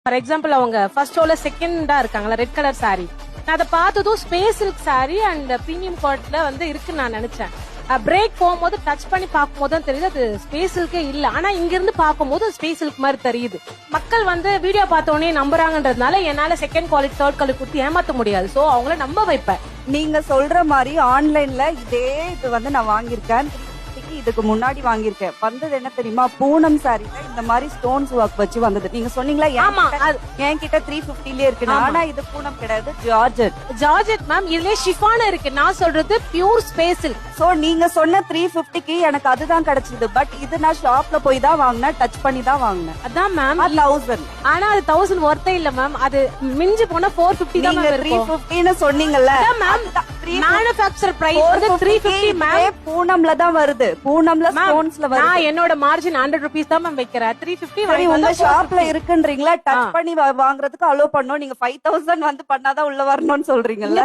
For example அவங்க first ரோல செகண்டா இருக்காங்கல்ல ரெட் கலர் saree. நான் அதை பார்த்ததும் space silk saree and premium குவாலிட்டில வந்து இருக்குன்னு நான் நினைச்சேன். பிரேக் போகும்போது டச் பண்ணி பார்க்கும்போது தான் தெரியுது அது ஸ்பேஸ் சில்கே இல்ல. ஆனா இங்க இருந்து பார்க்கும்போது ஸ்பேஸ் சில்க் மாதிரி தெரியுது. மக்கள் வந்து வீடியோ பார்த்த உடனே நம்புறாங்கன்றதுனால என்னால செகண்ட் குவாலிட்டி தேர்ட் குவாலிட்டி கொடுத்து ஏமாத்த முடியாது. சோ அவங்கள நம்ப வைப்பேன். நீங்க சொல்ற மாதிரி ஆன்லைன்ல இதே இது வந்து நான் வாங்கியிருக்கேன். இதுக்கு முன்னாடி வாங்கியிருக்கேன். வந்தது என்ன தெரியுமா, பூனம் சாரில இந்த மாதிரி ஸ்டோன்ஸ் ஒர்க் வச்சு வந்தது. நீங்க சொன்னீங்களா என்கிட்ட 350 இருக்கு. ஆனா இது பூனம் கிடையாது, ஜார்ஜெட். ஜார்ஜெட் மேம், இதுலயே ஷிஃபான் இருக்கு. நான் சொல்றது பியூர் ஸ்பேஸ் சில்க். சோ நீங்க சொன்ன 350க்கு எனக்கு அதுதான் கிடைச்சது. பட் இது நான் ஷாப்ல போய் தான் வாங்கினேன், டச் பண்ணி தான் வாங்கினேன். அதான் மேம் 1000. ஆனா அது 1000 ஒர்த்தே இல்ல மேம். அது மிஞ்சி போனா 450 தான் மேம் இருக்கும். 350ன்னு சொன்னீங்கல்ல மேம், மேனுஃபேக்சர் பிரைஸ் வந்து 350 மேம். பூனம்ல தான் வருது. பூனம்ல ஸ்டோன்ஸ்ல வருது. நான் என்னோட மார்ஜின் 100 rupees தான் மேம் வைக்கிறேன். 350 சரி, உங்க ஷாப்ல இருக்குன்றீங்களா, டச் பண்ணி வாங்குறதுக்கு அலோ பண்ணோம். நீங்க 5000 வந்து பண்ணாதான் உள்ள வரணும்னு சொல்றீங்கல்ல.